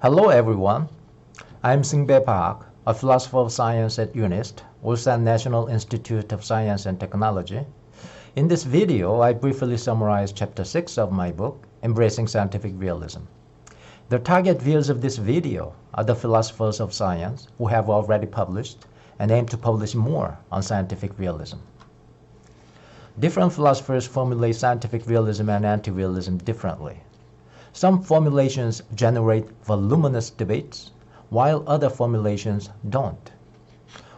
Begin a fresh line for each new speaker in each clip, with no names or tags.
Hello everyone, I'm Singbe Park, a philosopher of science at UNIST, Ulsan National Institute of Science and Technology. In this video, I briefly summarize Chapter 6 of my book, Embracing Scientific Realism. The target viewers of this video are the philosophers of science who have already published and aim to publish more on scientific realism. Different philosophers formulate scientific realism and anti-realism differently. Some formulations generate voluminous debates, while other formulations don't.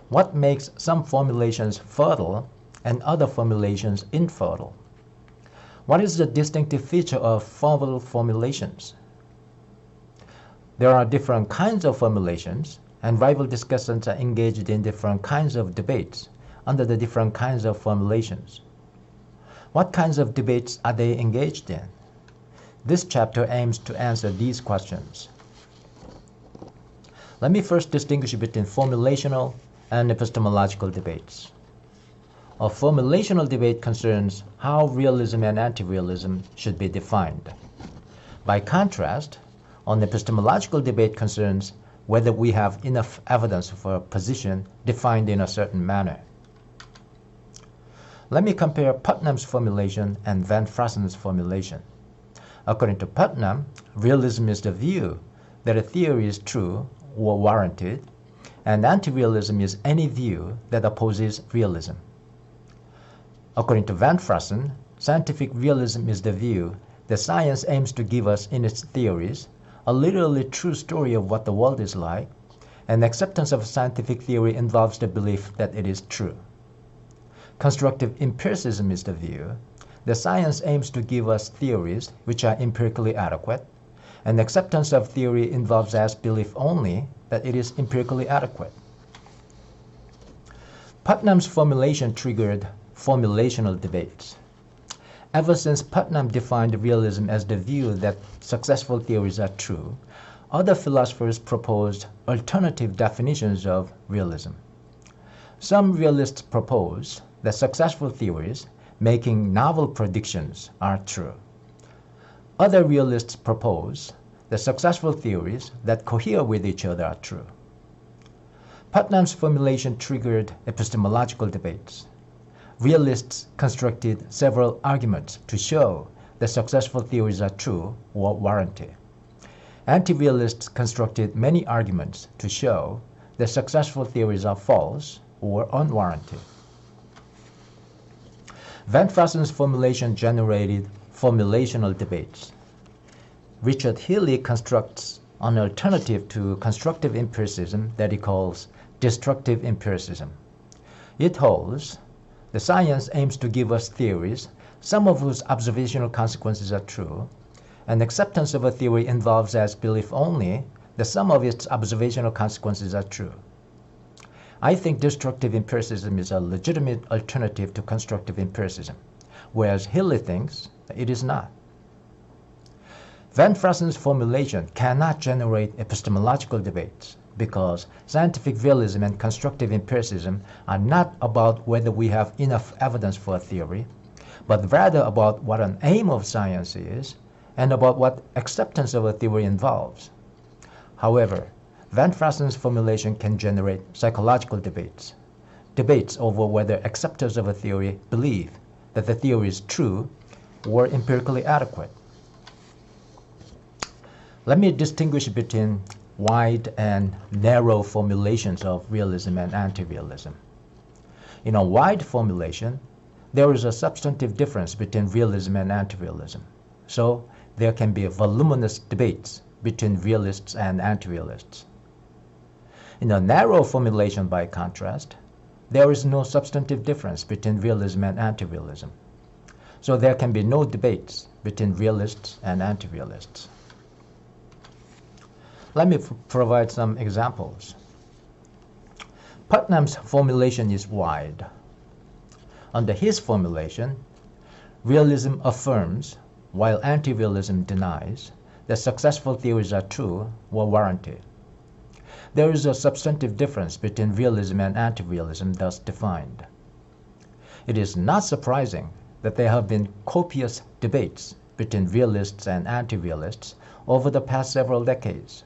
What makes some formulations fertile and other formulations infertile? What is the distinctive feature of fertile formulations? There are different kinds of formulations, and rival discussants are engaged in different kinds of debates under the different kinds of formulations. What kinds of debates are they engaged in? This chapter aims to answer these questions. Let me first distinguish between formulational and epistemological debates. A formulational debate concerns how realism and anti-realism should be defined. By contrast, an epistemological debate concerns whether we have enough evidence for a position defined in a certain manner. Let me compare Putnam's formulation and Van Fraassen's formulation. According to Putnam, realism is the view that a theory is true or warranted, and anti-realism is any view that opposes realism. According to Van Fraassen, scientific realism is the view that science aims to give us in its theories a literally true story of what the world is like, and acceptance of scientific theory involves the belief that it is true. Constructive empiricism is the view that science aims to give us theories which are empirically adequate, and acceptance of theory involves as belief only that it is empirically adequate. Putnam's formulation triggered formulational debates. Ever since Putnam defined realism as the view that successful theories are true, other philosophers proposed alternative definitions of realism. Some realists propose that successful theories making novel predictions are true. Other realists propose that successful theories that cohere with each other are true. Putnam's formulation triggered epistemological debates. Realists constructed several arguments to show that successful theories are true or warranted. Anti-realists constructed many arguments to show that successful theories are false or unwarranted. Van Fraassen's formulation generated formulational debates. Richard Healy constructs an alternative to constructive empiricism that he calls destructive empiricism. It holds the science aims to give us theories, some of whose observational consequences are true, and acceptance of a theory involves as belief only that some of its observational consequences are true. I think destructive empiricism is a legitimate alternative to constructive empiricism, whereas Healy thinks it is not. Van Fraassen's formulation cannot generate epistemological debates because scientific realism and constructive empiricism are not about whether we have enough evidence for a theory, but rather about what an aim of science is and about what acceptance of a theory involves. However, Van Fraassen's formulation can generate psychological debates, debates over whether acceptors of a theory believe that the theory is true or empirically adequate. Let me distinguish between wide and narrow formulations of realism and anti-realism. In a wide formulation, there is a substantive difference between realism and anti-realism, so there can be voluminous debates between realists and anti-realists. In a narrow formulation, by contrast, there is no substantive difference between realism and anti-realism. So there can be no debates between realists and anti-realists. Let me provide some examples. Putnam's formulation is wide. Under his formulation, realism affirms, while anti-realism denies, that successful theories are true or warranted. There is a substantive difference between realism and anti-realism thus defined. It is not surprising that there have been copious debates between realists and anti-realists over the past several decades.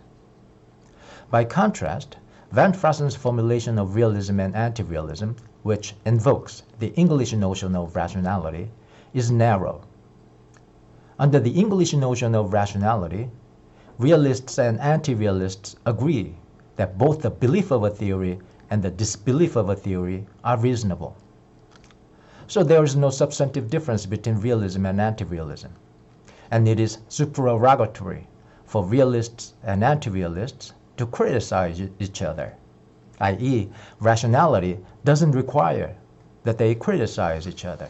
By contrast, Van Fraassen's formulation of realism and anti-realism, which invokes the English notion of rationality, is narrow. Under the English notion of rationality, realists and anti-realists agree that both the belief of a theory and the disbelief of a theory are reasonable. So there is no substantive difference between realism and anti-realism, and it is supererogatory for realists and anti-realists to criticize each other, i.e., rationality doesn't require that they criticize each other.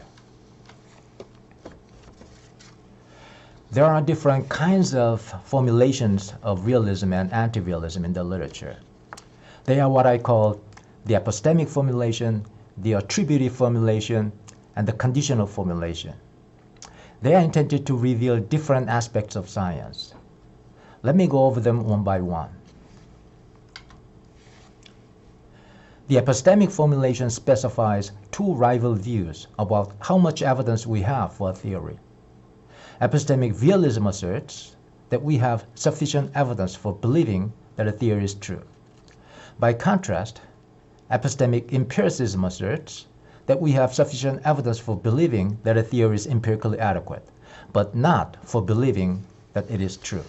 There are different kinds of formulations of realism and anti-realism in the literature. They are what I call the epistemic formulation, the attributive formulation, and the conditional formulation. They are intended to reveal different aspects of science. Let me go over them one by one. The epistemic formulation specifies two rival views about how much evidence we have for a theory. Epistemic realism asserts that we have sufficient evidence for believing that a theory is true. By contrast, epistemic empiricism asserts that we have sufficient evidence for believing that a theory is empirically adequate, but not for believing that it is true.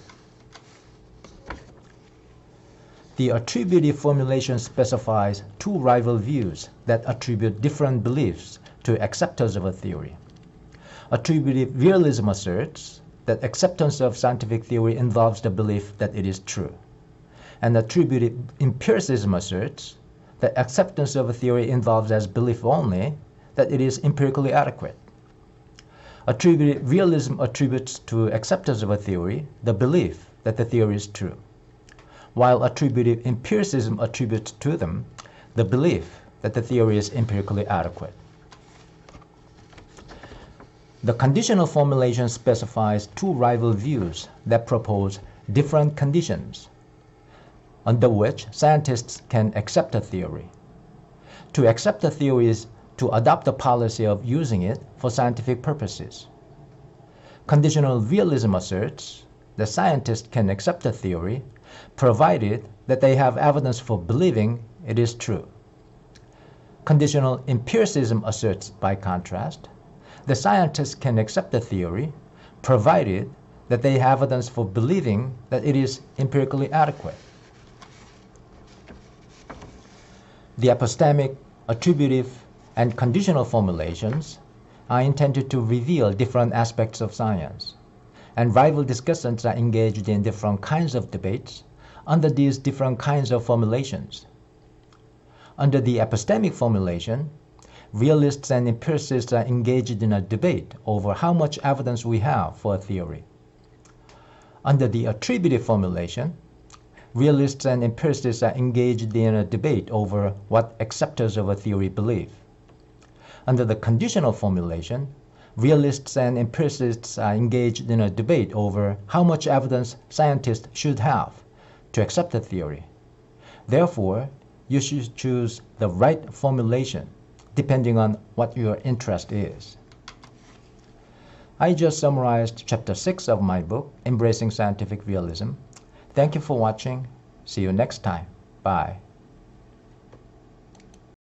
The attributive formulation specifies two rival views that attribute different beliefs to acceptors of a theory. Attributive realism asserts that acceptance of scientific theory involves the belief that it is true. And attributive empiricism asserts that acceptance of a theory involves as belief only that it is empirically adequate. Attributive realism attributes to acceptance of a theory the belief that the theory is true, while attributive empiricism attributes to them the belief that the theory is empirically adequate. The conditional formulation specifies two rival views that propose different conditions under which scientists can accept a theory. To accept a theory is to adopt a policy of using it for scientific purposes. Conditional realism asserts that scientists can accept a theory provided that they have evidence for believing it is true. Conditional empiricism asserts, by contrast, that scientists can accept a theory provided that they have evidence for believing that it is empirically adequate. The epistemic, attributive, and conditional formulations are intended to reveal different aspects of science, and rival discussants are engaged in different kinds of debates under these different kinds of formulations. Under the epistemic formulation, realists and empiricists are engaged in a debate over how much evidence we have for a theory. Under the attributive formulation, realists and empiricists are engaged in a debate over what acceptors of a theory believe. Under the conditional formulation, realists and empiricists are engaged in a debate over how much evidence scientists should have to accept a theory. Therefore, you should choose the right formulation depending on what your interest is. I just summarized Chapter 6 of my book, Embracing Scientific Realism. Thank you for watching. See you next time. Bye.